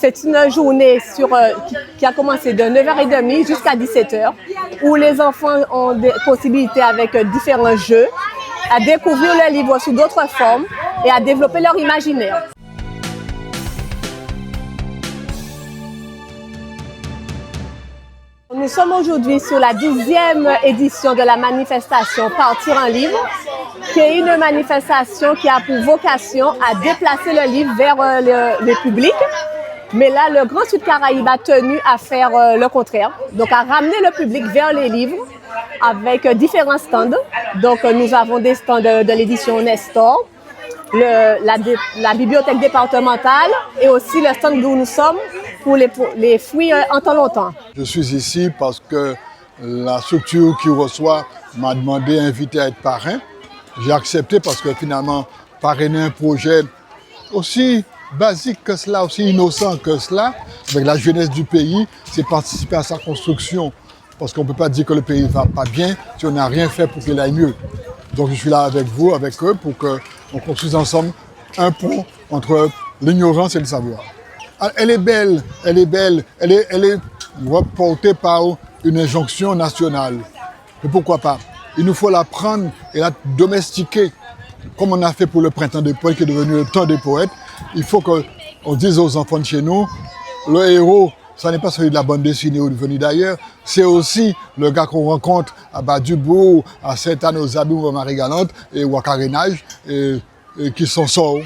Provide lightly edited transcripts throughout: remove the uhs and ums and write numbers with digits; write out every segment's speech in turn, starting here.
C'est une journée qui a commencé de 9h30 jusqu'à 17h, où les enfants ont des possibilités avec différents jeux, à découvrir le livre sous d'autres formes et à développer leur imaginaire. Nous sommes aujourd'hui sur la 10e édition de la manifestation Partir un livre, qui est une manifestation qui a pour vocation à déplacer le livre vers le public. Mais là, le Grand Sud Caraïbe a tenu à faire le contraire, donc à ramener le public vers les livres avec différents stands. Donc nous avons des stands de l'édition Nestor, la bibliothèque départementale et aussi le stand où nous sommes pour les fruits en temps longtemps. Je suis ici parce que la structure qui reçoit m'a demandé, invité à être parrain. J'ai accepté parce que finalement, parrainer un projet aussi basique que cela, aussi innocent que cela, avec la jeunesse du pays, c'est participer à sa construction. Parce qu'on ne peut pas dire que le pays ne va pas bien si on n'a rien fait pour qu'il aille mieux. Donc je suis là avec vous, avec eux, pour qu'on construise ensemble un pont entre l'ignorance et le savoir. Elle est belle, elle est reportée par une injonction nationale. Mais pourquoi pas? Il nous faut la prendre et la domestiquer, comme on a fait pour le printemps des poètes, qui est devenu le temps des poètes. Il faut qu'on dise aux enfants de chez nous, le héros, ça n'est pas celui de la bande dessinée ou venu d'ailleurs, c'est aussi le gars qu'on rencontre à Bas-du-Bourg, à Sainte-Anne aux Adours, à Marie-Galante ou à Carénage, et qui s'en sort,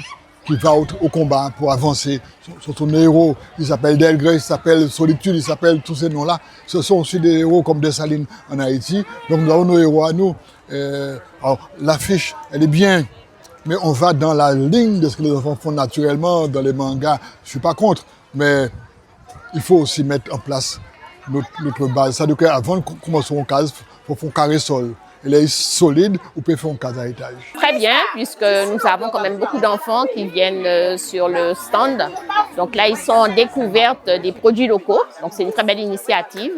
qui va au combat pour avancer. Son héros, il s'appelle Delgrès, il s'appelle Solitude, il s'appelle tous ces noms-là. Ce sont aussi des héros comme Dessalines en Haïti. Donc nous avons nos héros à nous. Alors l'affiche, elle est bien, mais on va dans la ligne de ce que les enfants font naturellement dans les mangas. Je ne suis pas contre, mais il faut aussi mettre en place notre base. C'est-à-dire qu'avant de commencer une case, il faut faire un carré sol. Elle est solide, ou peut faire une case à étage. Très bien, puisque nous avons quand même beaucoup d'enfants qui viennent sur le stand. Donc là, ils sont en découverte des produits locaux. Donc c'est une très belle initiative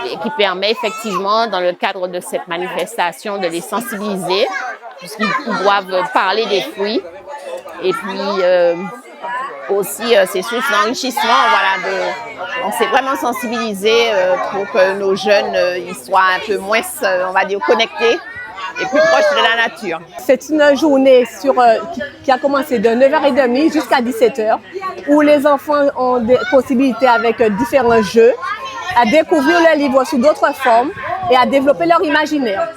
et qui permet effectivement, dans le cadre de cette manifestation, de les sensibiliser, puisqu'ils doivent parler des fruits. Et puis aussi, c'est source d'enrichissement. Voilà, on s'est vraiment sensibilisé pour que nos jeunes ils soient un peu moins, on va dire, connectés et plus proches de la nature. C'est une journée qui a commencé de 9h30 jusqu'à 17h, où les enfants ont des possibilités avec différents jeux, à découvrir le livre sous d'autres formes et à développer leur imaginaire.